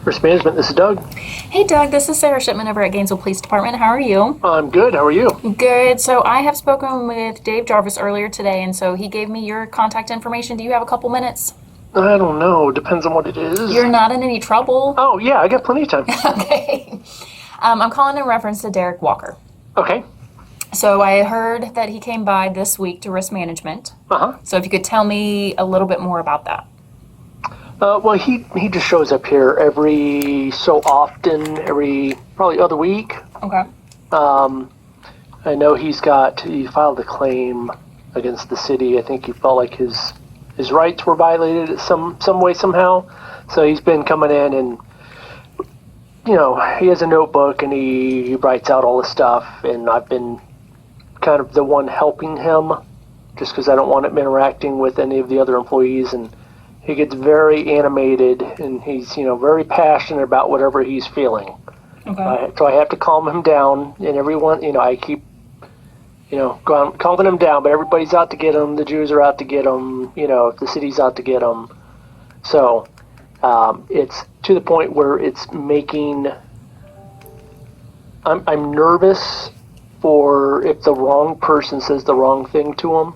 Risk Management, this is Doug. Hey Doug, this is Sarah Shipman over at Gainesville Police Department. How are you? I'm good. How are you? Good. So I have spoken with Dave Jarvis earlier today, and so he gave me your contact information. Do you have a couple minutes? I don't know. Depends on what it is. You're not in any trouble. Oh, yeah. I got plenty of time. Okay. I'm calling in reference to Derrick Walker. Okay. So I heard that he came by this week to Risk Management. Uh-huh. So if you could tell me a little bit more about that. Well, he just shows up here every so often, every probably other week. Okay. I know he filed a claim against the city. I think he felt like his rights were violated in some way, somehow. So he's been coming in and, you know, he has a notebook and he writes out all the stuff. And I've been kind of the one helping him just because I don't want him interacting with any of the other employees. And he gets very animated and he's, you know, very passionate about whatever he's feeling. Okay. So I have to calm him down, and everyone, you know, I keep, you know, calming him down, but everybody's out to get him. The Jews are out to get him, you know, the city's out to get him. So it's to the point where it's making, I'm nervous for if the wrong person says the wrong thing to him,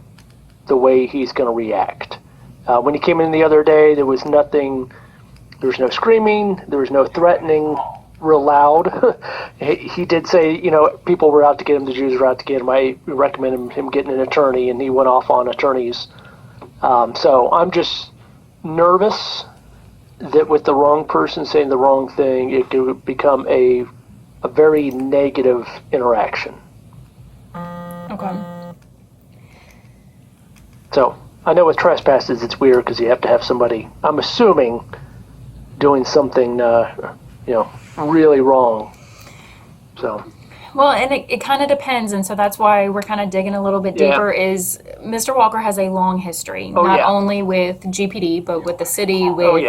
the way he's going to react. When he came in the other day, there was nothing, there was no screaming, there was no threatening real loud. He did say, you know, people were out to get him, the Jews were out to get him. I recommended him getting an attorney, and he went off on attorneys. So I'm just nervous that with the wrong person saying the wrong thing, it could become a very negative interaction. Okay. So I know with trespasses it's weird because you have to have somebody, I'm assuming, doing something, you know, really wrong. So. Well, and it kind of depends, and so that's why we're kind of digging a little bit deeper. Is Mr. Walker has a long history, not only with GPD, but with the city, with...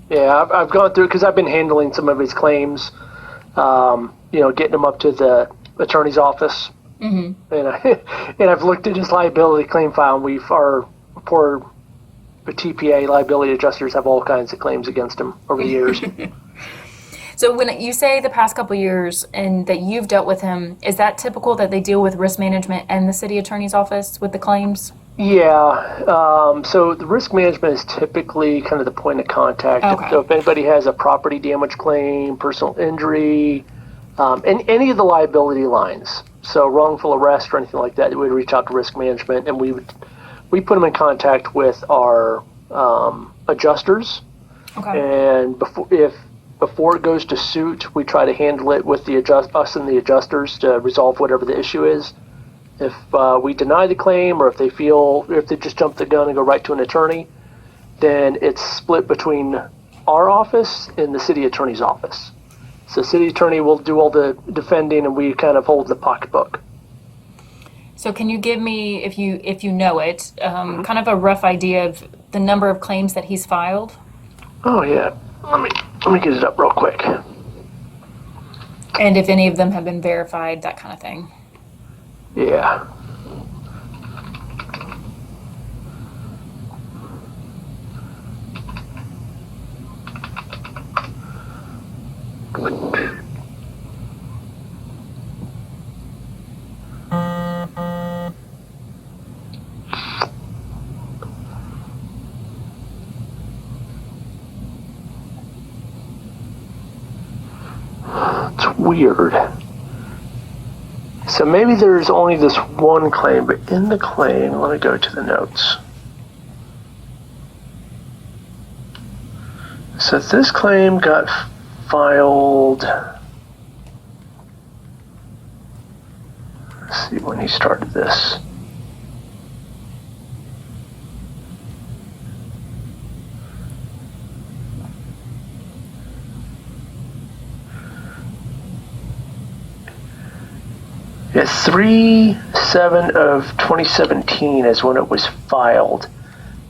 Yeah, I've gone through, because I've been handling some of his claims, you know, getting them up to the attorney's office. Mm-hmm. And I've looked at his liability claim file, and our poor TPA liability adjusters have all kinds of claims against him over the years. So when you say the past couple of years and that you've dealt with him, is that typical that they deal with risk management and the city attorney's office with the claims? Yeah. So the risk management is typically kind of the point of contact. Okay. So if anybody has a property damage claim, personal injury, and any of the liability lines, so wrongful arrest or anything like that, we'd reach out to risk management, and we put them in contact with our adjusters. Okay. And before it goes to suit, we try to handle it with us and the adjusters to resolve whatever the issue is. If we deny the claim, or if they just jump the gun and go right to an attorney, then it's split between our office and the city attorney's office. So the city attorney will do all the defending, and we kind of hold the pocketbook. So can you give me, if you know it, kind of a rough idea of the number of claims that he's filed? Oh yeah, let me get it up real quick. And if any of them have been verified, that kind of thing. Yeah. Good. It's weird. So maybe there's only this one claim, but in the claim, let me go to the notes. So this claim got filed, let's see when he started this. Yeah, 3/7 of 2017 is when it was filed.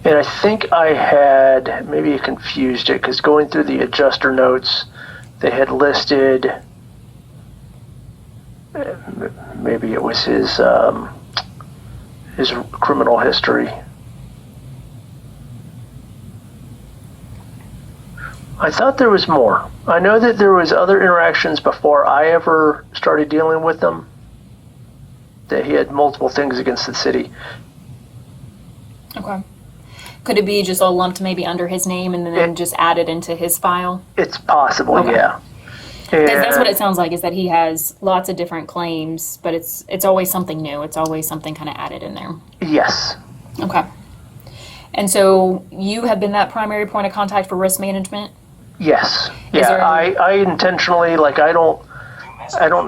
And I think I had, maybe I confused it, because going through the adjuster notes, they had listed Maybe it was his criminal history. I thought there was more. I know that there was other interactions before I ever started dealing with them, that he had multiple things against the city. Okay. Could it be just all lumped maybe under his name and then just added into his file? It's possible, okay. Yeah. Because that's what it sounds like, is that he has lots of different claims, but it's always something new. It's always something kind of added in there. Yes. Okay. And so you have been that primary point of contact for risk management? Yes. Yeah. I intentionally, like, I don't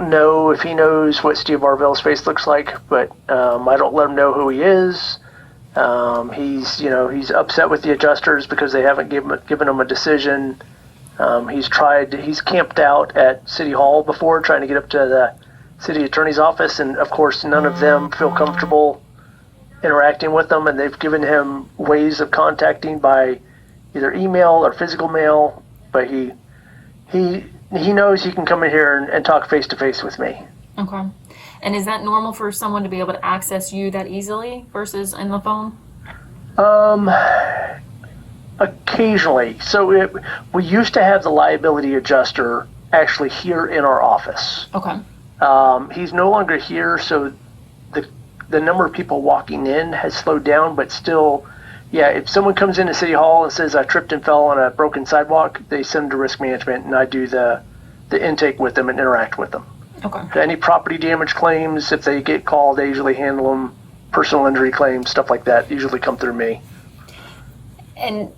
know if he knows what Steve Arvell's face looks like, but I don't let him know who he is. He's upset with the adjusters because they haven't given him a decision. He's camped out at City Hall before, trying to get up to the city attorney's office, and of course none of them feel comfortable interacting with them, and they've given him ways of contacting by either email or physical mail, but he knows he can come in here and talk face to face with me. Okay. And is that normal for someone to be able to access you that easily versus in the phone? Occasionally. So we used to have the liability adjuster actually here in our office. Okay. He's no longer here, so the number of people walking in has slowed down, but still, yeah, if someone comes into City Hall and says, I tripped and fell on a broken sidewalk, they send them to risk management, and I do the intake with them and interact with them. Okay. Any property damage claims, if they get called, they usually handle them. Personal injury claims, stuff like that, usually come through me. And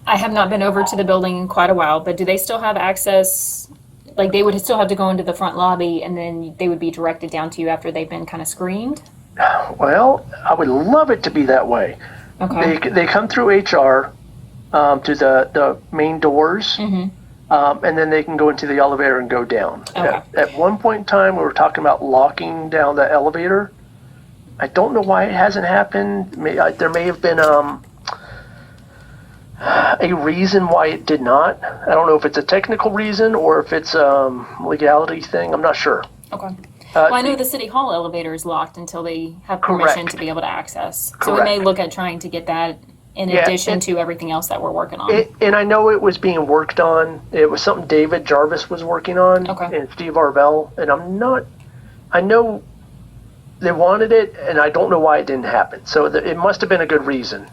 I have not been over to the building in quite a while, but do they still have access? Like, they would still have to go into the front lobby, and then they would be directed down to you after they've been kind of screened? Well, I would love it to be that way. Okay. They come through HR to the main doors, and then they can go into the elevator and go down. Okay. At one point in time, we were talking about locking down the elevator. I don't know why it hasn't happened. There may have been a reason why it did not. I don't know if it's a technical reason or if it's a legality thing. I'm not sure. Okay. Well, I know the City Hall elevator is locked until they have permission to be able to access. So we may look at trying to get that in addition to everything else that we're working on. And I know it was being worked on. It was something David Jarvis was working on, and Steve Arvell. And I know they wanted it, and I don't know why it didn't happen. So it must have been a good reason.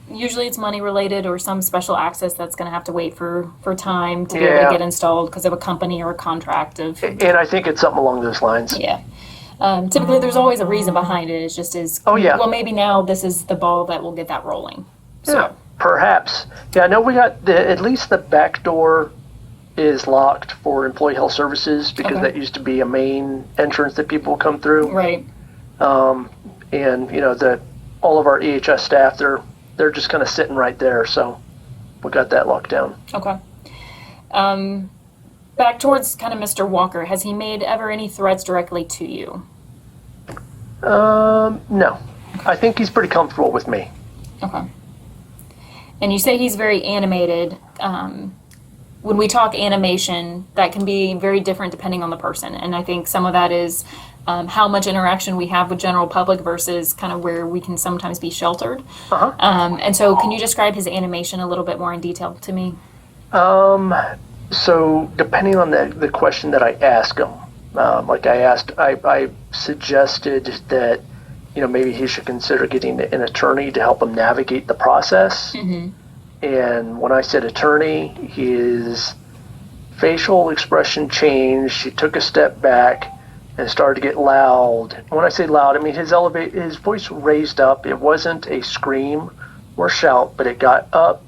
Usually it's money related or some special access that's going to have to wait for time to be able to get installed because of a company or a contract. And I think it's something along those lines. Yeah. Typically there's always a reason behind it. It's just well, maybe now this is the ball that will get that rolling. So. Yeah, perhaps. Yeah, I know we got at least the back door is locked for employee health services because that used to be a main entrance that people come through. Right. And all of our EHS staff, they're just kind of sitting right there, so we got that locked down. Okay. Back towards kind of Mr. Walker, has he made ever any threats directly to you? No. I think he's pretty comfortable with me. Okay. And you say he's very animated. When we talk animation, that can be very different depending on the person, and I think some of that is how much interaction we have with general public versus kind of where we can sometimes be sheltered. And so can you describe his animation a little bit more in detail to me? So depending on the question that I ask him, like I suggested that, maybe he should consider getting an attorney to help him navigate the process. And when I said attorney, his facial expression changed. He took a step back and started to get loud. When I say loud, I mean his voice raised up. It wasn't a scream or shout, but it got up.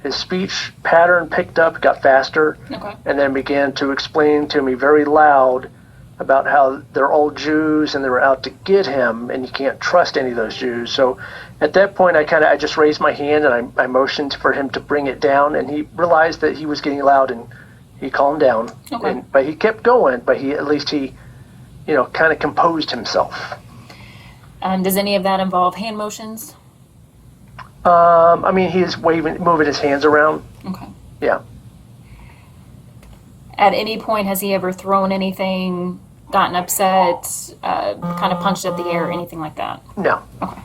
His speech pattern picked up, got faster, and then began to explain to me very loud about how they're all Jews and they were out to get him, and you can't trust any of those Jews. So at that point, I just raised my hand and I motioned for him to bring it down, and he realized that he was getting loud and he calmed down. But he kept going, but he kind of composed himself. Does any of that involve hand motions? He's moving his hands around. Okay. Yeah. At any point, has he ever thrown anything gotten upset, kind of punched at the air, anything like that? No. Okay.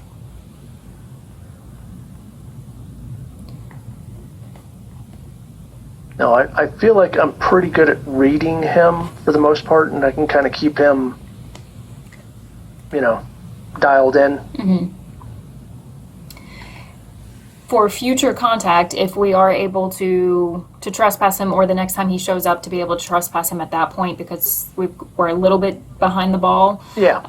No, I feel like I'm pretty good at reading him for the most part, and I can kind of keep him, dialed in. Mm-hmm. For future contact, if we are able to trespass him, or the next time he shows up to be able to trespass him at that point, because we're a little bit behind the ball. Yeah.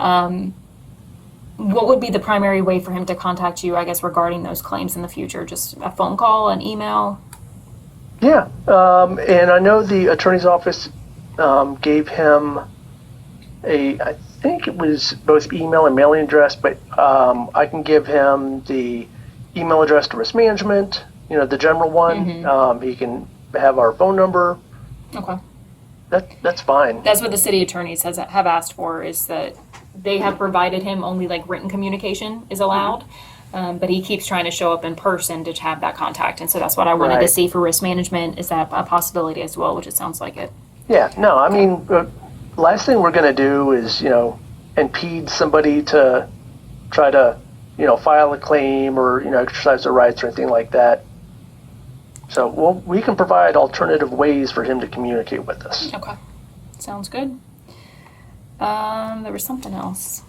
What would be the primary way for him to contact you, I guess, regarding those claims in the future? Just a phone call, an email? Yeah. And I know the attorney's office gave him I think it was both email and mailing address, but I can give him the email address to risk management, the general one. Mm-hmm. He can have our phone number. Okay. That's fine. That's what the city attorneys have asked for, is that they have provided him only like written communication is allowed, but he keeps trying to show up in person to have that contact. And so that's what I wanted to Right. see for risk management. Is that a possibility as well, which it sounds like it. Yeah, no, I mean, last thing we're going to do is, impede somebody to try to, file a claim or, exercise their rights or anything like that. So we can provide alternative ways for him to communicate with us. Okay. Sounds good. There was something else.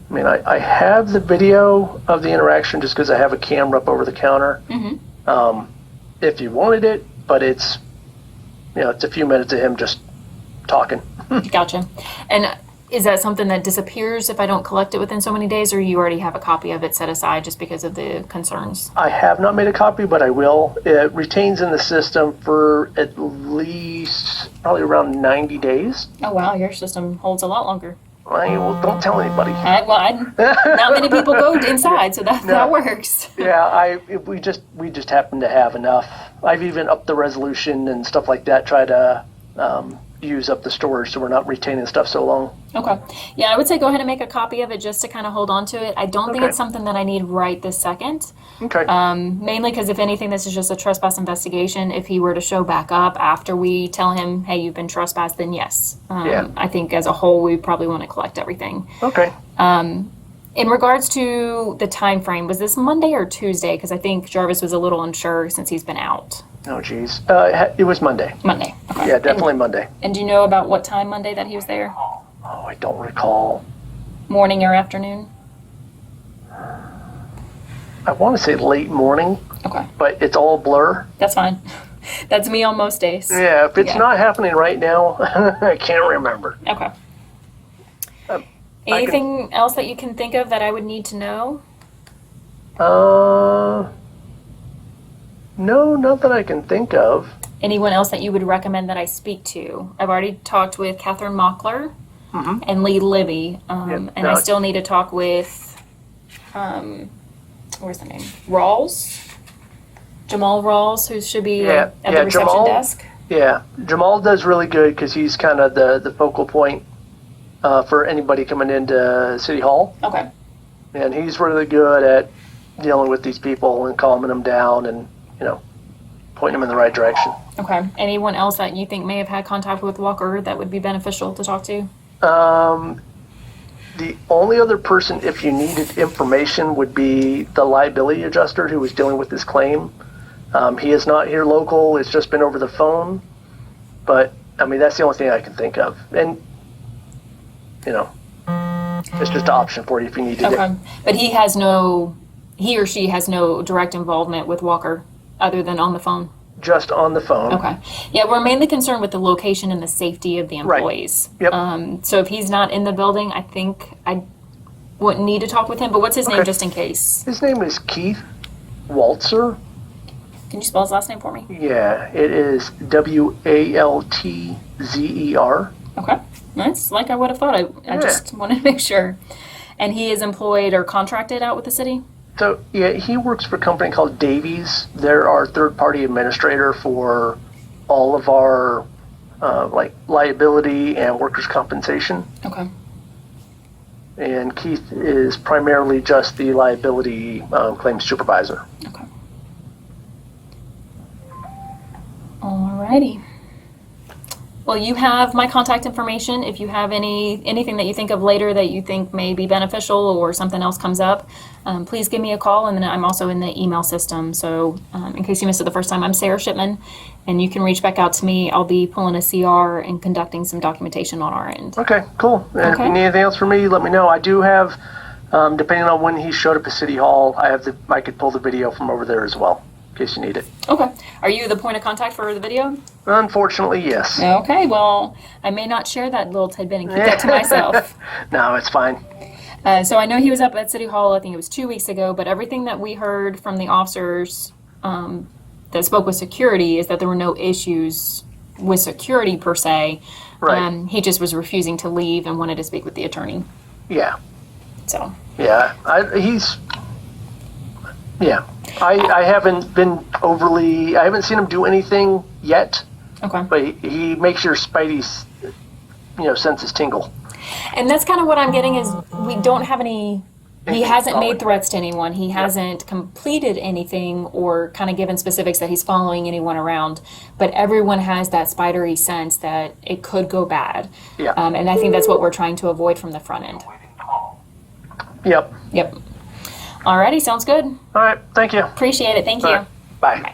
I mean, I have the video of the interaction just because I have a camera up over the counter. Mm-hmm. If you wanted it, but it's, it's a few minutes of him just talking. Gotcha. And is that something that disappears if I don't collect it within so many days, or you already have a copy of it set aside just because of the concerns? I have not made a copy, but I will. It retains in the system for at least probably around 90 days. Oh, wow. Your system holds a lot longer. Well, don't tell anybody. Not many people go inside, so that works. Yeah, we just happen to have enough. I've even upped the resolution and stuff like that, try to use up the storage so we're not retaining stuff so long. Okay. Yeah, I would say go ahead and make a copy of it just to kind of hold on to it. I don't think Okay. it's something that I need right this second. Okay. Mainly because if anything, this is just a trespass investigation. If he were to show back up after we tell him, hey, you've been trespassed, then yes. Yeah. I think as a whole, we probably want to collect everything. Okay. In regards to the time frame, was this Monday or Tuesday? Because I think Jarvis was a little unsure since he's been out. Oh, geez. It was Monday. Monday. Okay. Yeah, definitely Monday. And do you know about what time Monday that he was there? Oh, I don't recall. Morning or afternoon? I want to say late morning, Okay. but it's all a blur. That's fine. That's me on most days. Yeah, if it's Yeah. not happening right now, I can't remember. Okay. Um, Anything else that you can think of that I would need to know? No, not that I can think of. Anyone else that you would recommend that I speak to? I've already talked with Catherine Mockler and Lee Libby, and I still need to talk with, where's the name? Rawls? Jamal Rawls, who should be at the reception Jamal, desk. Yeah, Jamal does really good because he's kind of the focal point for anybody coming into City Hall. Okay. And he's really good at dealing with these people and calming them down and, pointing them in the right direction. Okay. Anyone else that you think may have had contact with Walker that would be beneficial to talk to? The only other person, if you needed information, would be the liability adjuster who was dealing with this claim. He is not here local. It's just been over the phone. But, that's the only thing I can think of. And, it's just an option for you if you needed it. Okay. But he or she has no direct involvement with Walker other than on the phone? Just on the phone. Okay. Yeah, we're mainly concerned with the location and the safety of the employees. Right. Yep. So if he's not in the building, I think I wouldn't need to talk with him. But what's his name, Okay. just in case? His name is Keith Waltzer. Can you spell his last name for me? Yeah, it is Waltzer. Okay. That's like I would have thought. I just wanted to make sure. And he is employed or contracted out with the city? So, yeah, he works for a company called Davies. They're our third-party administrator for all of our, liability and workers' compensation. Okay. And Keith is primarily just the liability claims supervisor. Okay. Alrighty. Well, you have my contact information. If you have anything that you think of later that you think may be beneficial or something else comes up, please give me a call. And then I'm also in the email system. So in case you missed it the first time, I'm Sarah Shipman, and you can reach back out to me. I'll be pulling a CR and conducting some documentation on our end. Okay, cool. And if you need anything else from me, let me know. I do have, depending on when he showed up at City Hall, I could pull the video from over there as well, in case you need it. Okay. Are you the point of contact for the video? Unfortunately, yes. Okay. Well, I may not share that little tidbit and keep that to myself. No, it's fine. So I know he was up at City Hall, I think it was 2 weeks ago, but everything that we heard from the officers that spoke with security is that there were no issues with security per se. Right. He just was refusing to leave and wanted to speak with the attorney. Yeah. So. Yeah. I haven't been I haven't seen him do anything yet. Okay. But he makes your Spidey's, senses tingle. And that's kind of what I'm getting is we don't have any. He hasn't made threats to anyone. He hasn't completed anything or kind of given specifics that he's following anyone around. But everyone has that spidery sense that it could go bad. Yeah. And I think that's what we're trying to avoid from the front end. Yep. Yep. Alrighty, sounds good. All right. Thank you. Appreciate it. Thank you. All right. Bye. Bye.